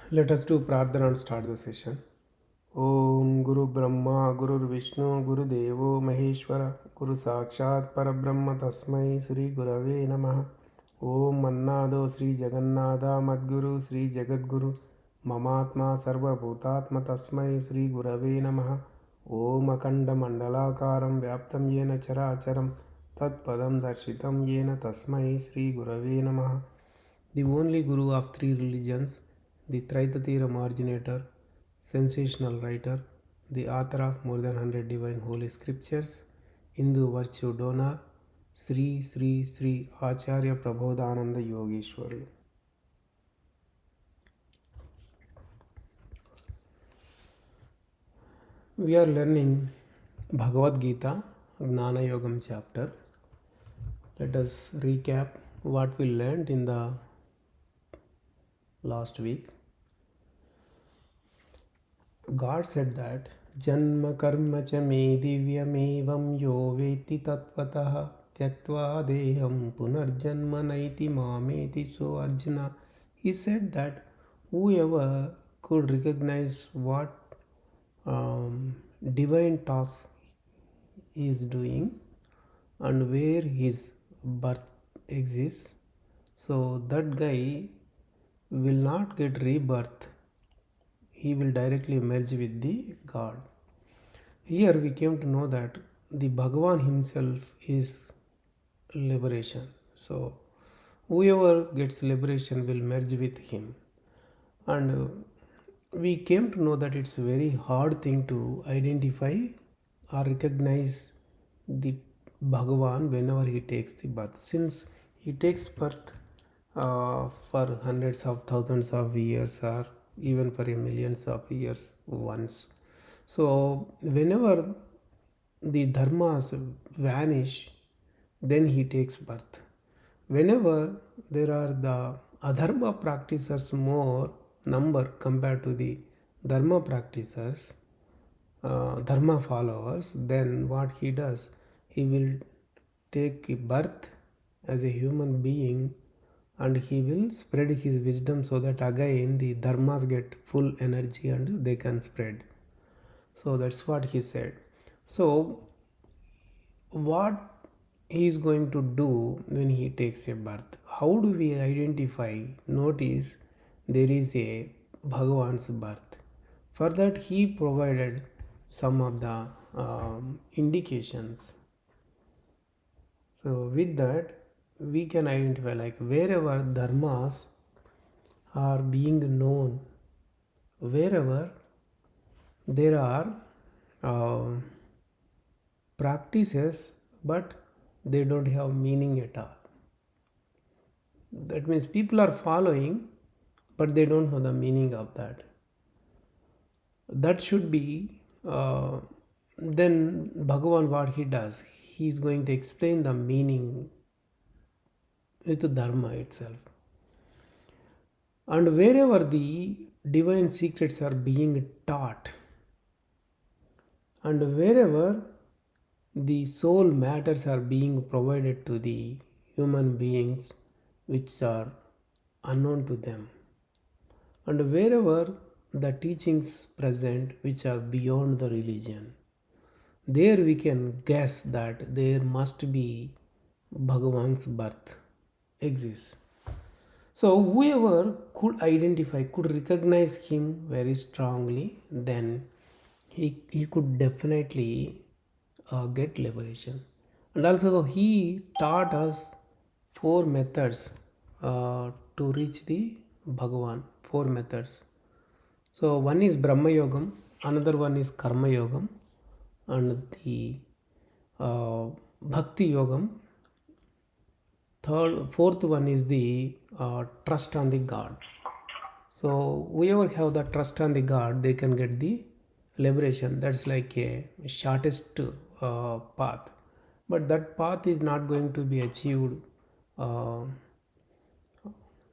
Let us do Prarthana and start the session. Om Guru Brahma Guru Vishnu Guru Devo Maheshwara Guru Sakshat Parabrahma Tasmai Sri Gurave Namaha. Om Mannado Sri Jagannatha Madguru Sri Jagadguru Mamatma Sarva Bhutatma Tasmai Sri Gurave Namaha. Om Akanda Mandalakaram Vyaptam Yena Characharam Tat Padam Darshitam Yena Tasmai Sri Gurave Namaha. The only guru of three religions, the Traitatira marginator, sensational writer, the author of more than 100 divine holy scriptures, Hindu virtue donor, Sri Sri Sri Acharya Prabodhananda Yogeshwar. We are learning Bhagavad Gita, Gnana Yogam chapter. Let us recap what we learned in the last week. God said that Janma karma cha me divyamevam yo veti tatvatah tyaktva deham punarjanma naiti mameti. So Arjuna, he said that whoever could recognize what divine task he is doing and where his birth exists, so that guy will not get rebirth. He will directly merge with the God. Here we came to know that the Bhagavan himself is liberation. So whoever gets liberation will merge with him. And we came to know that it's a very hard thing to identify or recognize the Bhagavan whenever he takes the birth. Since he takes birth for hundreds of thousands of years or even for millions of years once. So whenever the dharmas vanish, then he takes birth. Whenever there are the adharma practitioners more number compared to the dharma practitioners, dharma followers, then what he does, he will take a birth as a human being and he will spread his wisdom so that again the dharmas get full energy and they can spread. So that's what he said. So what he is going to do when he takes a birth? How do we identify? Notice there is a Bhagavan's birth. For that he provided some of the indications. So with that we can identify like wherever dharmas are being known, wherever there are practices but they don't have meaning at all. That means people are following but they don't know the meaning of that. That should be then Bhagavan, what he does, he is going to explain the meaning with the dharma itself. And wherever the divine secrets are being taught and wherever the soul matters are being provided to the human beings which are unknown to them, and wherever the teachings present which are beyond the religion, there we can guess that there must be Bhagavan's birth exists. So whoever could identify, could recognize him very strongly, then he could definitely get liberation. And also he taught us four methods to reach the Bhagavan. Four methods. So one is Brahma Yogam, another one is Karma Yogam, and the Bhakti Yogam. Fourth one is the trust on the God. So whoever have the trust on the God, they can get the liberation. That's like a shortest path. But that path is not going to be achieved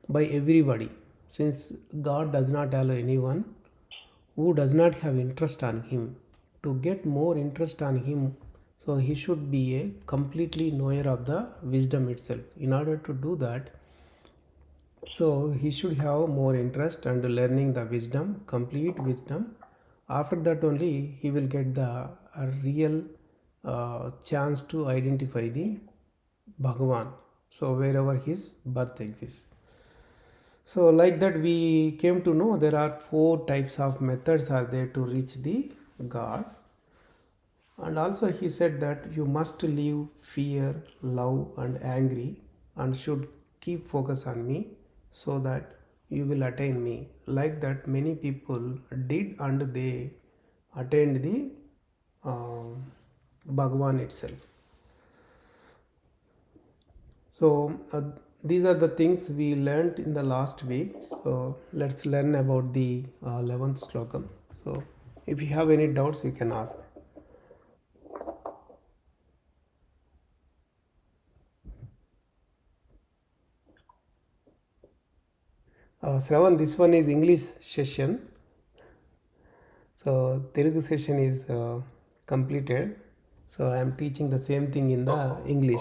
by everybody, since God does not allow anyone who does not have interest on him to get more interest on him. So he should be a completely knower of the wisdom itself. In order to do that, So he should have more interest and learning the wisdom, complete wisdom. After that only he will get the real chance to identify the Bhagavan. So wherever his birth exists. So like that we came to know there are four types of methods are there to reach the God. And also he said that you must leave fear, love and angry and should keep focus on me so that you will attain me. Like that many people did and they attained the Bhagavan itself. So these are the things we learned in the last week. So let's learn about the 11th Slokam. So if you have any doubts you can ask. Shravan, this one is English session. So Telugu session is completed. So I am teaching the same thing in the English.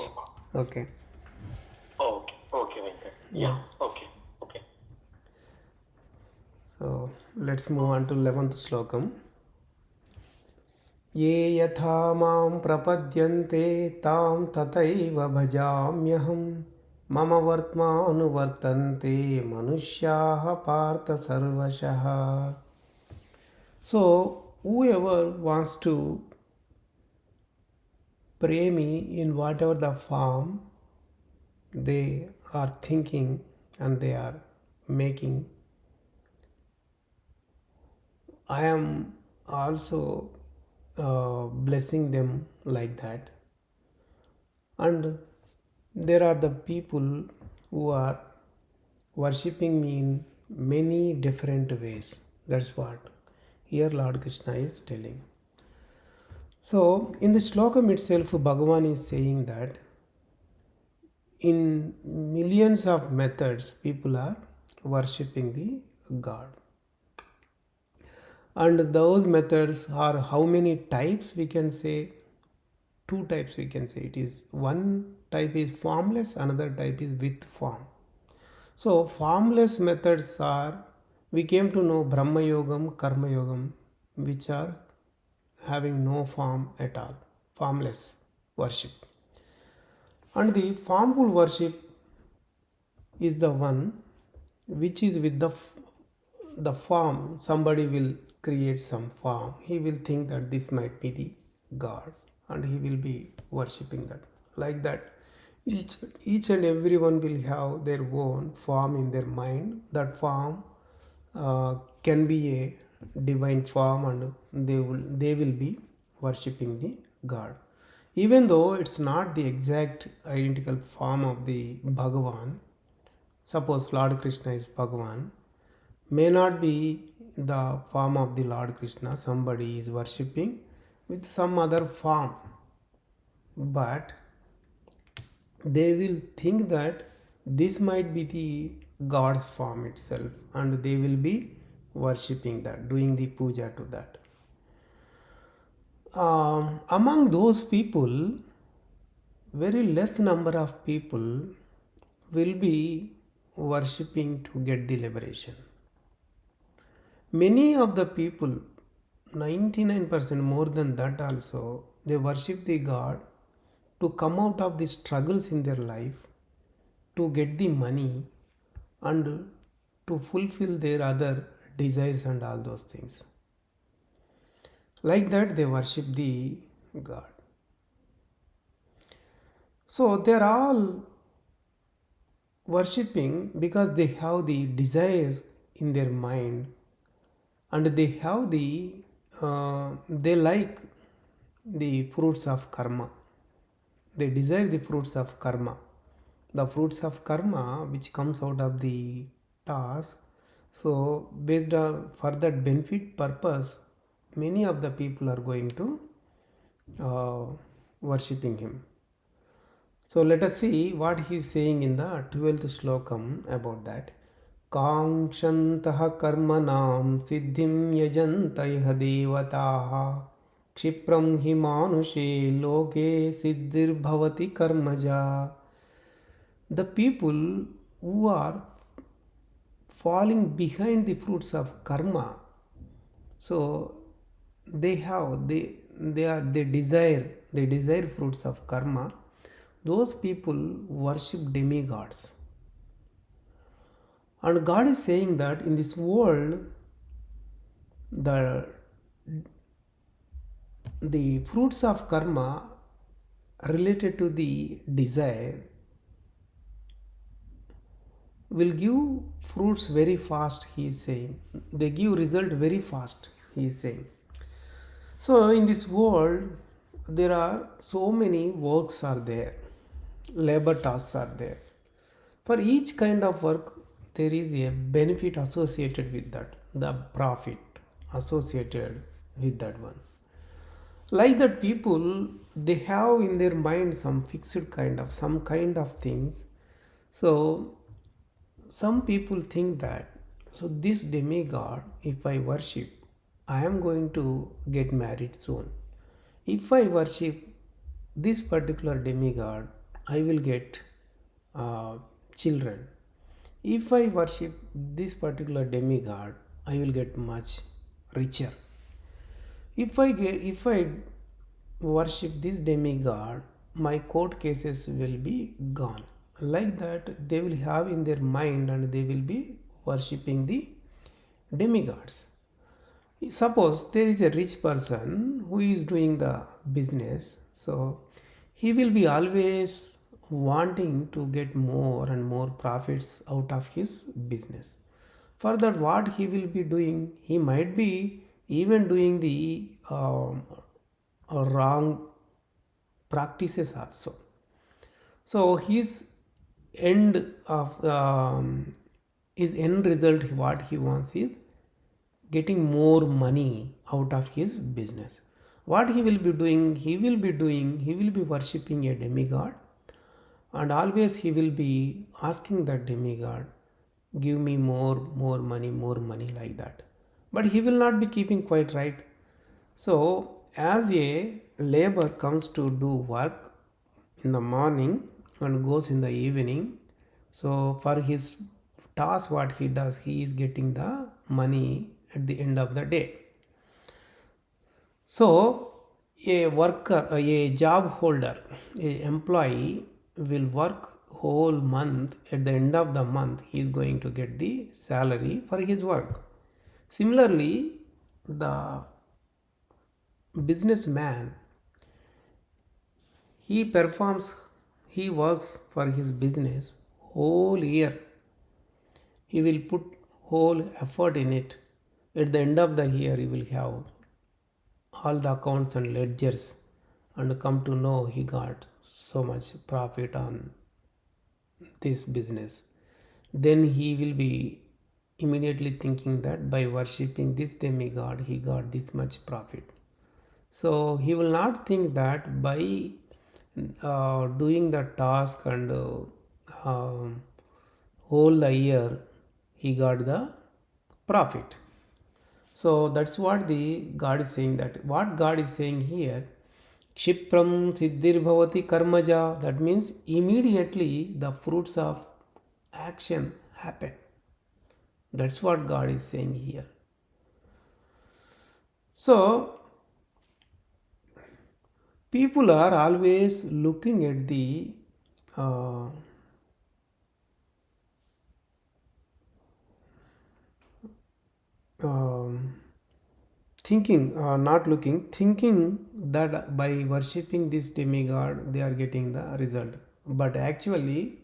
Okay. Okay, okay, Venkat. Yeah. Okay, okay. So let's move on to 11th Slokam. ये यथा मां प्रपद्यन्ते तां तथैव भजाम्यहं मम वर्त्मानुवर्तन्ते मनुष्याः पार्थ सर्वशः. So whoever wants to pray me in whatever the form they are thinking and they are making, I am also blessing them like that. And there are the people who are worshipping me in many different ways. That's what here Lord Krishna is telling. So in the Shlokam itself Bhagavan is saying that in millions of methods people are worshipping the God. And those methods are how many types we can say? Two types we can say. It is one type is formless, another type is with form. So formless methods are, we came to know Brahma Yogam, Karma Yogam, which are having no form at all, formless worship. And the formful worship is the one which is with the form. Somebody will create some form, he will think that this might be the God and he will be worshipping that. Like that each and everyone will have their own form in their mind. That form can be a divine form and they will be worshipping the God, even though it's not the exact identical form of the Bhagavan. Suppose Lord Krishna is Bhagavan, may not be the form of the Lord Krishna, somebody is worshipping with some other form, but they will think that this might be the God's form itself and they will be worshipping that, doing the puja to that. Among those people, very less number of people will be worshipping to get the liberation. Many of the people, 99% more than that also, they worship the God to come out of the struggles in their life, to get the money and to fulfill their other desires and all those things. Like that they worship the God. So they are all worshipping because they have the desire in their mind and they have they like the fruits of karma. They desire the fruits of karma. The fruits of karma which comes out of the task. So based on for that benefit purpose, many of the people are going to worshipping him. So let us see what he is saying in the 12th Slokam about that. Kankshantah karmanam siddhim yajantaiha devataha क्षिप्रम हि मानुषे लोके सिद्धिर्भवति कर्मजा. The people who are falling behind the fruits of karma. So they desire fruits of karma. Those people worship demigods. And God is saying that in this world, the fruits of karma related to the desire will give fruits very fast, he is saying. They give result very fast, he is saying. So in this world, there are so many works are there, labor tasks are there. For each kind of work, there is a benefit associated with that, the profit associated with that one. Like that, people, they have in their mind some fixed some kind of things. So some people think that, so this demigod, if I worship, I am going to get married soon. If I worship this particular demigod, I will get children. If I worship this particular demigod, I will get much richer. If I worship this demigod, my court cases will be gone. Like that, they will have in their mind and they will be worshipping the demigods. Suppose there is a rich person who is doing the business, so he will be always wanting to get more and more profits out of his business. For that, what he will be doing, he might be even doing the wrong practices also. So his end result, what he wants is getting more money out of his business. What he will be doing, he will be worshipping a demigod, and always he will be asking that demigod, give me more money, like that. But he will not be keeping quite right. So as a labor comes to do work in the morning and goes in the evening, so for his task what he does, he is getting the money at the end of the day. So a worker, a job holder, a employee will work whole month. At the end of the month, he is going to get the salary for his work. Similarly, the businessman, he works for his business whole year. He will put whole effort in it. At the end of the year, he will have all the accounts and ledgers and come to know he got so much profit on this business. Then he will be immediately thinking that by worshipping this demigod, he got this much profit. So he will not think that by doing the task and whole the year he got the profit. So that's what the God is saying, that what God is saying here, Kshipram Siddhir Bhavati Karmaja, that means immediately the fruits of action happen. That's what God is saying here. So people are always looking at the thinking that by worshipping this demigod they are getting the result. But actually,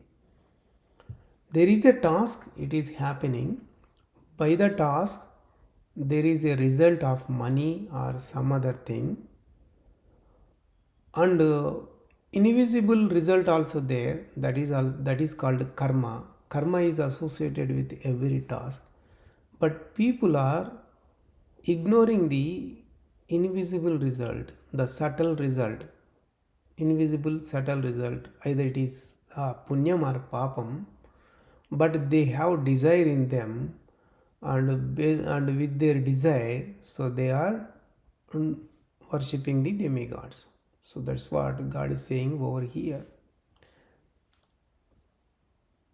there is a task, it is happening. By the task, there is a result of money or some other thing, and invisible result also there. That is called karma. Karma is associated with every task, but people are ignoring the invisible result, the subtle result, invisible subtle result. Either it is punyam or papam, but they have desire in them, and with their desire, so they are worshipping the demigods. So that's what God is saying over here.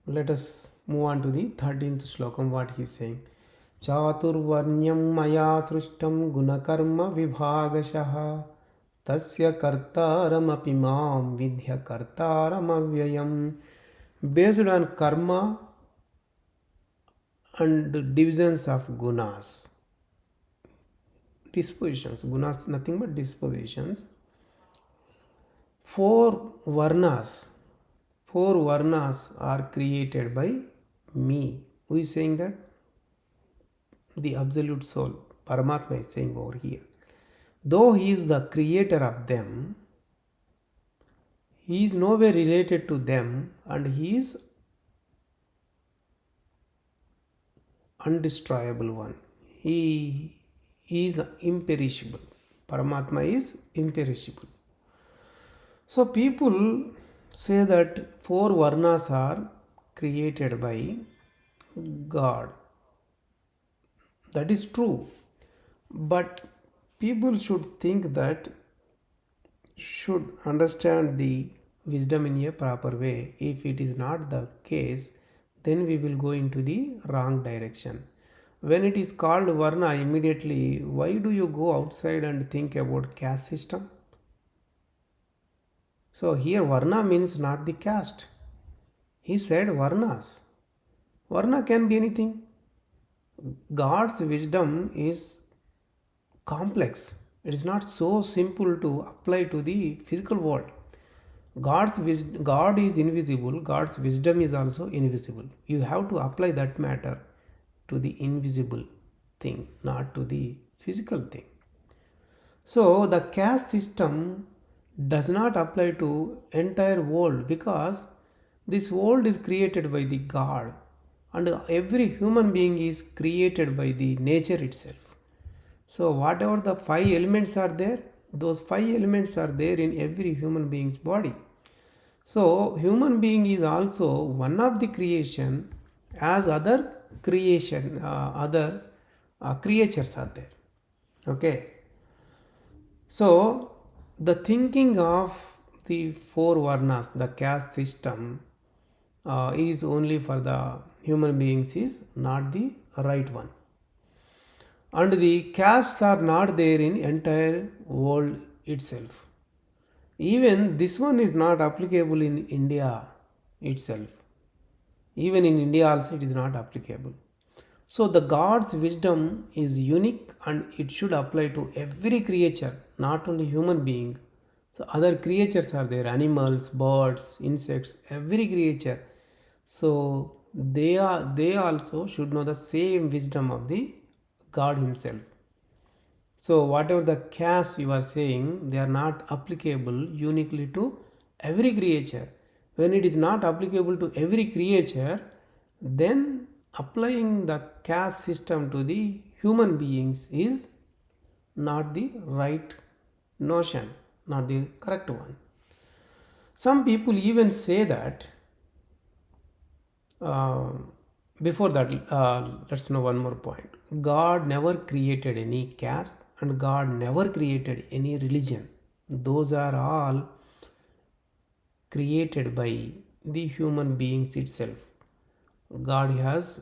Let us move on to the 13th Shlokam, what he is saying. Chaturvarnyam maya srishtam gunakarma vibhagashaha tasya kartaram apimam vidya kartaram avyayam. Based on karma and divisions of gunas, dispositions, gunas nothing but dispositions. Four varnas are created by me. Who is saying that? The absolute soul, Paramatma, is saying over here. Though he is the creator of them, he is nowhere related to them, and he is undestroyable one. He is imperishable. Paramatma is imperishable. So people say that four varnas are created by God. That is true. But people should understand the wisdom in a proper way. If it is not the case, then we will go into the wrong direction. When it is called Varna, immediately, why do you go outside and think about caste system? So here Varna means not the caste. He said Varnas. Varna can be anything. God's wisdom is complex. It is not so simple to apply to the physical world. God is invisible. God's wisdom is also invisible. You have to apply that matter to the invisible thing, not to the physical thing. So the caste system does not apply to entire world, because this world is created by the God, and every human being is created by the nature itself. So whatever the five elements are there, those five elements are there in every human being's body. So human being is also one of the creation, as other other creatures are there. Okay. So the thinking of the four varnas, the caste system, is only for the human beings, is not the right one. And the castes are not there in entire world itself. Even this one is not applicable in India itself. Even in India also it is not applicable. So the God's wisdom is unique, and it should apply to every creature, not only human being. So other creatures are there, animals, birds, insects, every creature. So they also should know the same wisdom of the God himself. So whatever the caste you are saying, they are not applicable uniquely to every creature. When it is not applicable to every creature, then applying the caste system to the human beings is not the right notion, not the correct one. Some people even say that, uh, before that, let's know one more point. God never created any caste, and God never created any religion. Those are all created by the human beings itself. God has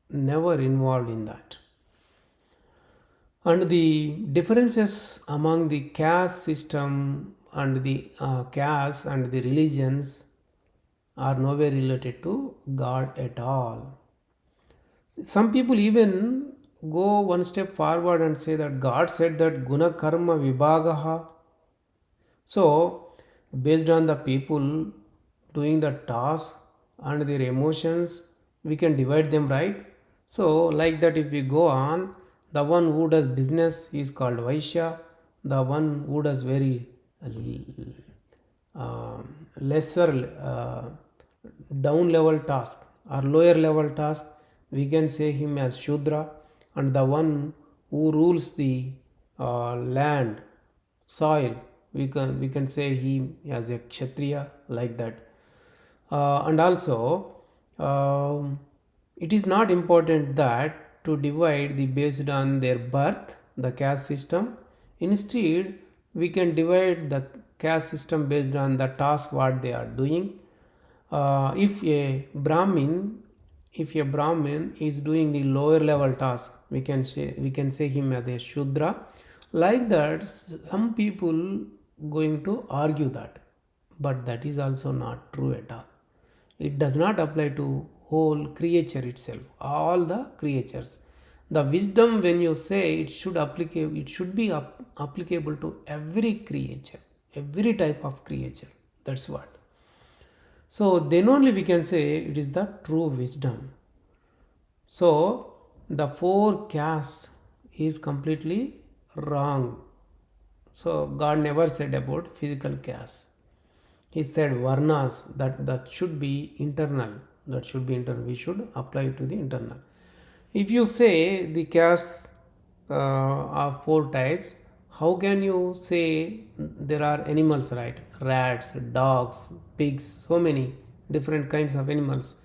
never involved in that. And the differences among the caste system and the caste and the religions are nowhere related to God at all. Some people even go one step forward and say that God said that guna karma vibhagaha. So, based on the people doing the task and their emotions, we can divide them, right? So, like that, if we go on, the one who does business is called Vaishya, the one who does very lesser down level task or lower level task, we can say him as Shudra, and the one who rules the land, soil, we can say him as a Kshatriya, like that. And also, it is not important that to divide the based on their birth, the caste system. Instead, we can divide the caste system based on the task what they are doing. If a Brahmin is doing the lower level task, we can say him as a Shudra. Like that, some people going to argue that, but that is also not true at all. It does not apply to whole creature itself, all the creatures. The wisdom, when you say it should be applicable to every creature, every type of creature. That's what. So then only we can say it is the true wisdom. So the four castes is completely wrong. So God never said about physical caste. He said varnas, that should be internal. That should be internal. We should apply it to the internal. If you say the castes are four types, how can you say there are animals, right? Rats, dogs, pigs, so many different kinds of animals.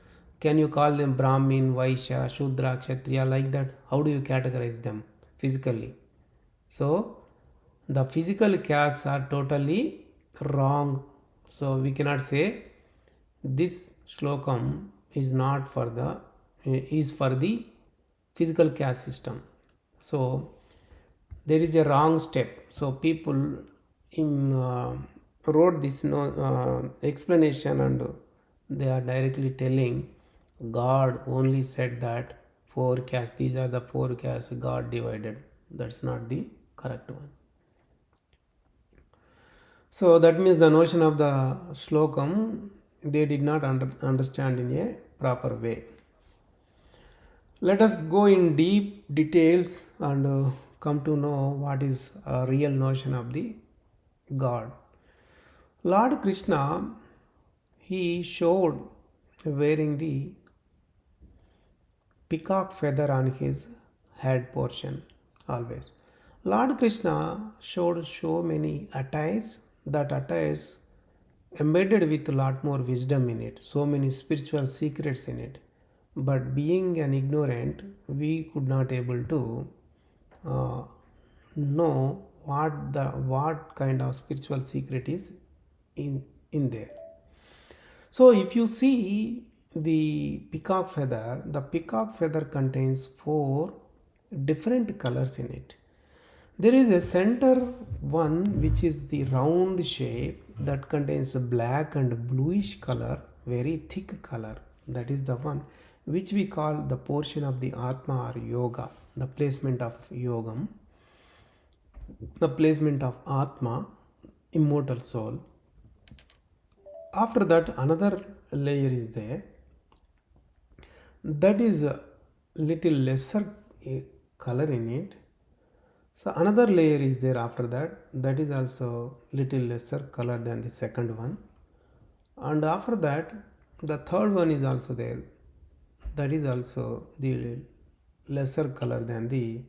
Can you call them Brahmin, Vaishya, Shudra, Kshatriya like that? How do you categorize them physically? So the physical castes are totally wrong. So we cannot say this shlokam is not for the is for the physical caste system. So there is a wrong step. So people in wrote this explanation, and they are directly telling God only said that four castes, these are the four castes God divided. That's not the correct one. So that means the notion of the shlokam they did not understand in a proper way. Let us go in deep details and come to know what is a real notion of the God. Lord Krishna, he showed wearing the peacock feather on his head portion always. Lord Krishna showed so many attires, that attires embedded with a lot more wisdom in it, so many spiritual secrets in it. But being an ignorant, we could not able to uh, know what kind of spiritual secret is in there. So if you see the peacock feather contains four different colors in it. There is a center one which is the round shape that contains a black and bluish color, very thick color. That is the one which we call the portion of the Atma or Yoga, the placement of Yogam, the placement of Atma, immortal soul. After that, another layer is there, that is a little lesser color in it. So another layer is there after that, that is also little lesser color than the second one. And after that, the third one is also there, that is also the lesser color than the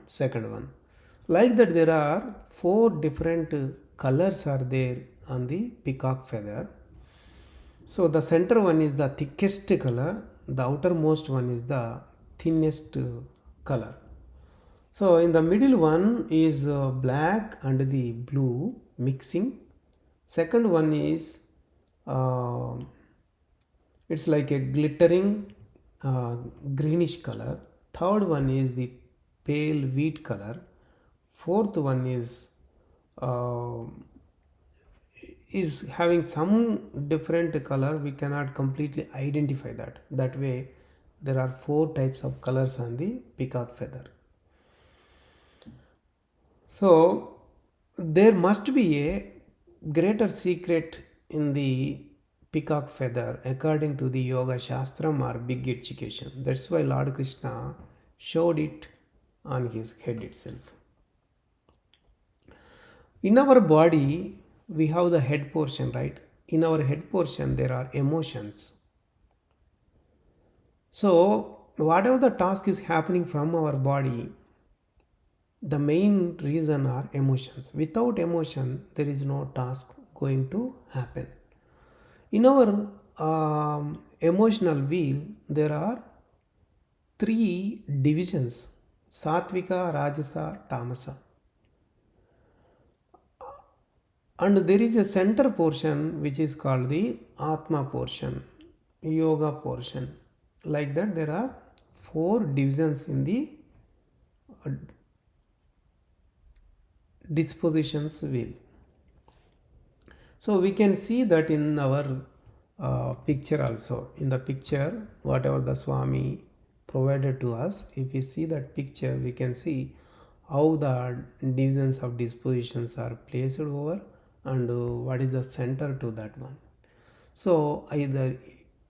second one. Like that, there are four different colors are there on the peacock feather. So the center one is the thickest color, the outermost one is the thinnest color. So in the middle one is black and the blue mixing. Second one is uh, it's like a glittering greenish color. Third one is the pale wheat color. Fourth one uh, is having some different color. We cannot completely identify that. That way, there are four types of colors on the peacock feather. So there must be a greater secret in the peacock feather according to the Yoga Shastram or big education. That's why Lord Krishna showed it on his head itself. In our body, we have the head portion, right? In our head portion, there are emotions. So, whatever the task is happening from our body, the main reason are emotions. Without emotion, there is no task going to happen. In our emotional wheel, there are three divisions: Satvika, Rajasa, Tamasa. And there is a center portion which is called the Atma portion, yoga portion. Like that, there are four divisions in the uh, dispositions wheel. So we can see that in our picture also. In the picture, whatever the Swami provided to us, if we see that picture, we can see how the divisions of dispositions are placed over and what is the center to that one. So either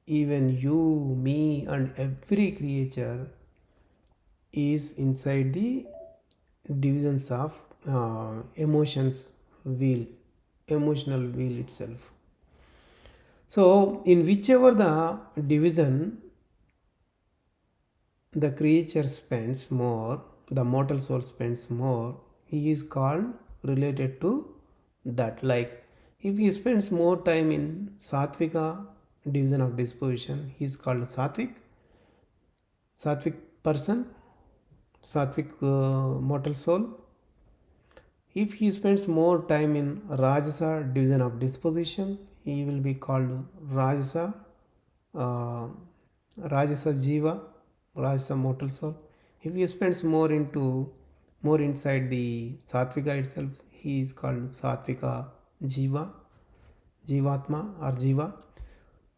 even you, me, and every creature is inside the divisions of emotional wheel itself. So in whichever the division the creature spends more, the mortal soul spends more, he is called related to that. Like if he spends more time in sattvika division of disposition, he is called sattvic person, sattvic mortal soul. If he spends more time in Rajasa division of disposition, he will be called Rajasa, uh, Rajasa Jiva, Rajasa mortal soul. If he spends more inside the Sattvika itself, he is called Sattvika Jiva, Jivatma or Jiva.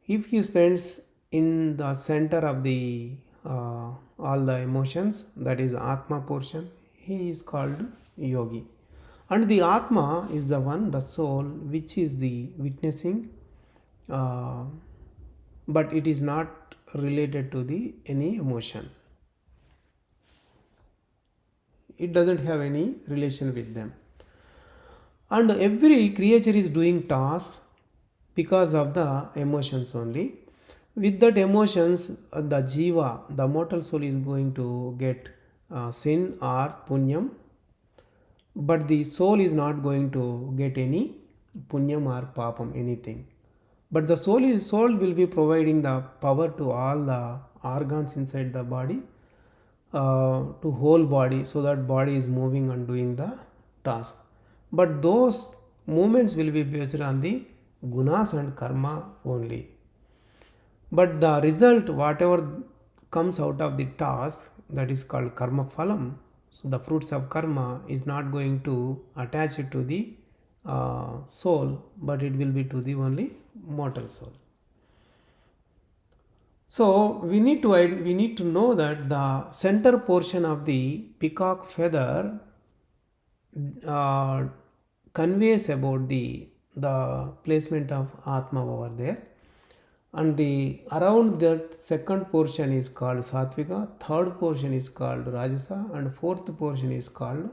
If he spends in the center of the all the emotions, that is Atma portion, he is called Yogi. And the Atma is the one, the soul, which is the witnessing, uh, but it is not related to the any emotion. It doesn't have any relation with them. And every creature is doing tasks because of the emotions only. With that emotions, the jiva, the mortal soul, is going to get sin or punyam, but the soul is not going to get any punyam or papam, anything. But the soul will be providing the power to all the organs inside the body, to whole body, so that body is moving and doing the task. But those movements will be based on the gunas and karma only. But the result, whatever comes out of the task, that is called karma phalam. So the fruits of karma is not going to attach it to the soul, but it will be to the only mortal soul. So we need to know that the center portion of the peacock feather uh, conveys about the placement of Atma over there, and the around that second portion is called Satvika, third portion is called Rajasa, and fourth portion is called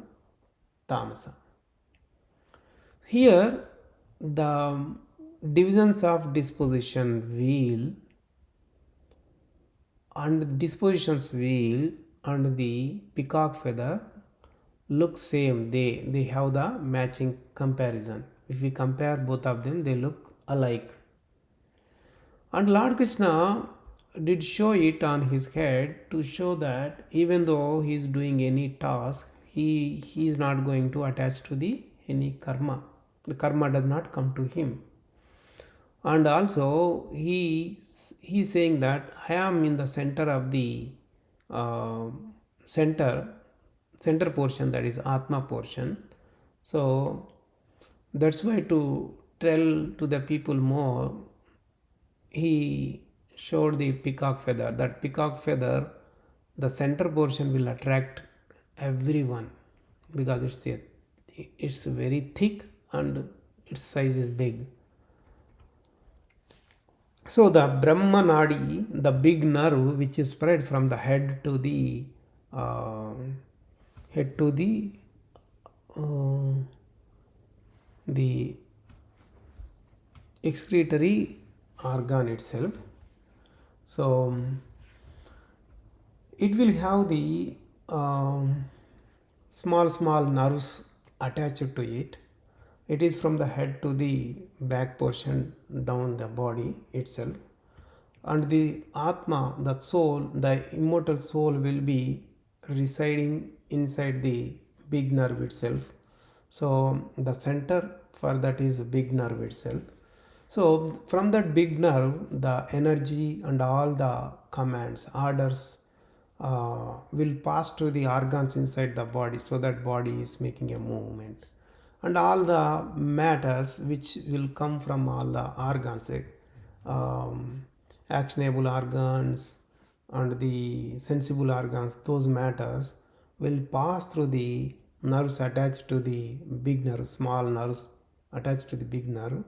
Tamasa. Here the divisions of disposition wheel and dispositions wheel and the peacock feather look same. They have the matching comparison. If we compare both of them, they look alike. And Lord Krishna did show it on his head to show that even though he is doing any task, he is not going to attach to the any karma. The karma does not come to him. And also he saying that I am in the center of the uh, center center portion, that is Atma portion. So that's why to tell to the people more, he showed the peacock feather. That peacock feather, the center portion will attract everyone because it's very thick and its size is big. So the Brahma Nadi, the big nerve which is spread from the uh, head to uh, the excretory organ itself. So it will have the small nerves attached to it. It is from the head to the back portion down the body itself. And the Atma, the soul, the immortal soul, will be residing inside the big nerve itself. So the center for that is big nerve itself. So from that big nerve, the energy and all the commands, orders will pass to the organs inside the body, so that body is making a movement. And all the matters which will come from all the organs, um, actionable organs and the sensible organs, those matters will pass through the nerves attached to the big nerve, small nerves attached to the big nerve.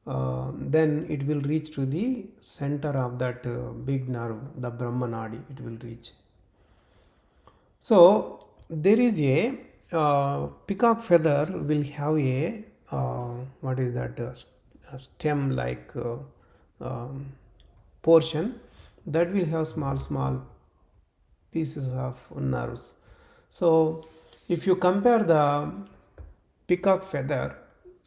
Then it will reach to the center of that big nerve, the Brahmanadi, it will reach. So there is a peacock feather will have a what is that stem like portion that will have small pieces of nerves. So if you compare the peacock feather,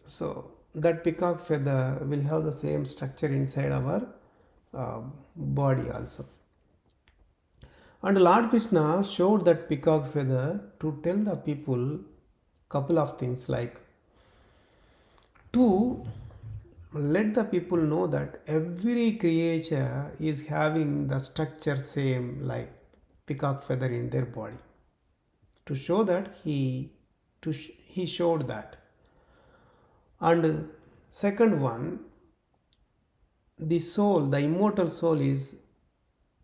so that peacock feather will have the same structure inside our body also. And Lord Krishna showed that peacock feather to tell the people couple of things, like to let the people know that every creature is having the structure same like peacock feather in their body. To show that he showed that. And second one, the soul, the immortal soul is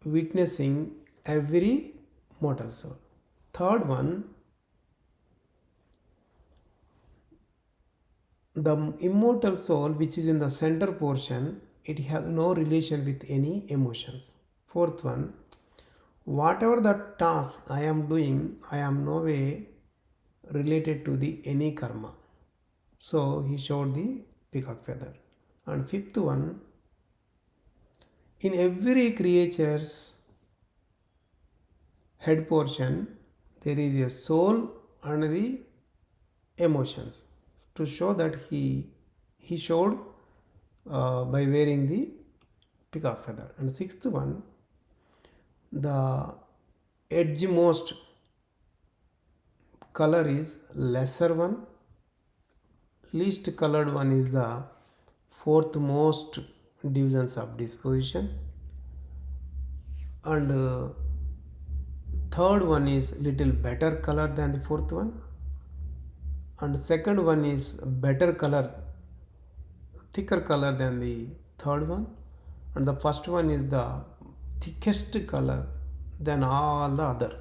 witnessing every mortal soul. Third one, the immortal soul which is in the center portion, it has no relation with any emotions. Fourth one, whatever the task I am doing, I am no way related to the any karma. So he showed the peacock feather. And fifth one, in every creature's head portion there is a soul and the emotions, to show that he showed by wearing the peacock feather. And sixth one, the edgemost color is lesser one, least colored one is the fourth most divisions of disposition, and third one is little better color than the fourth one, and second one is better color, thicker color than the third one, and the first one is the thickest color than all the other.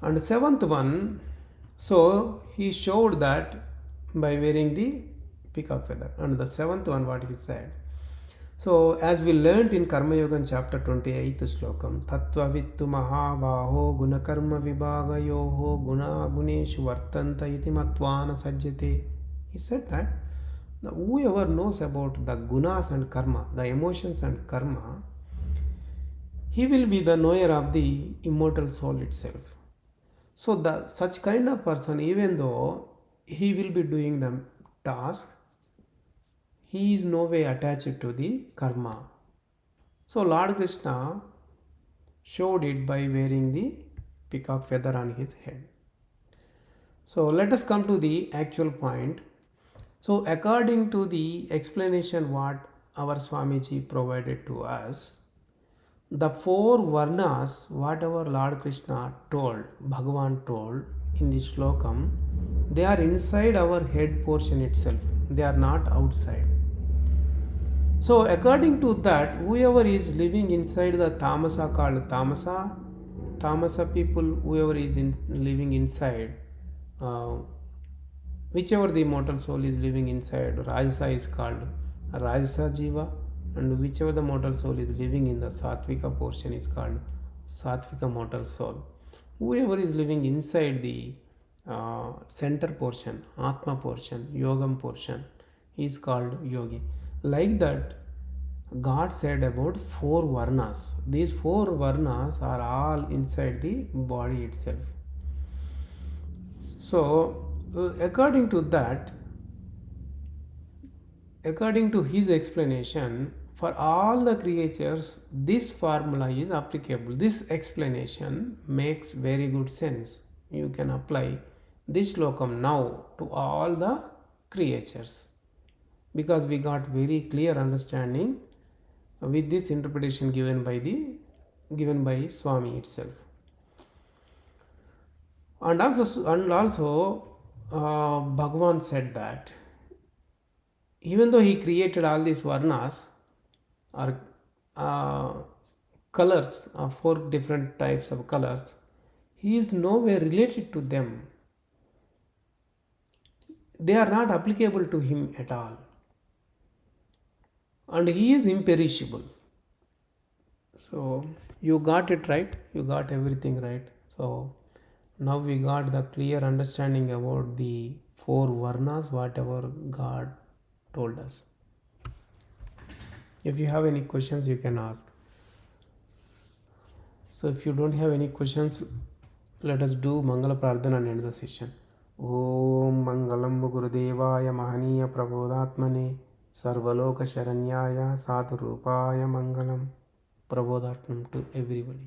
And seventh one, so he showed that by wearing the peacock feather. And the seventh one, what he said, so as we learnt in Karma Yoga chapter 28 Shlokam, Tattva Vittu Mahabaho Gunakarma Vibhagayoho Guna Guneshu Vartanta Iti Matvana Sajjate. He said that whoever knows about the gunas and karma, the emotions and karma, he will be the knower of the immortal soul itself. So the such kind of person, even though he will be doing the task, he is no way attached to the karma. So Lord Krishna showed it by wearing the peacock feather on his head. So let us come to the actual point. So according to the explanation what our Swamiji provided to us, the four varnas, whatever Lord Krishna told, Bhagavan told in the Shlokam, they are inside our head portion itself. They are not outside. So according to that, whoever is living inside the tamasa called tamasa people, whoever is living inside, whichever the mortal soul is living inside, Rajasa is called Rajasa Jiva, and whichever the mortal soul is living in the Satvika portion is called Satvika mortal soul. Whoever is living inside the center portion, Atma portion, Yogam portion, is called Yogi. Like that, God said about four varnas. These four varnas are all inside the body itself. So, according to that, according to his explanation, for all the creatures, this formula is applicable. This explanation makes very good sense. You can apply this Shlokam now to all the creatures, because we got very clear understanding with this interpretation given by Swami itself. And also Bhagavan said that even though he created all these varnas or uh, colors, four different types of colors, he is nowhere related to them. They are not applicable to him at all, and he is imperishable. So you got it right, you got everything right. So now we got the clear understanding about the four varnas, whatever God told us. If you have any questions, you can ask. So if you don't have any questions, let us do Mangala Prardhana and end the session. Om Mangalam Gurudevaya Mahaniya Prabodhatmane Sarvaloka Sharanyaya Sadhurupaya Mangalam. Prabodhatmam to everybody.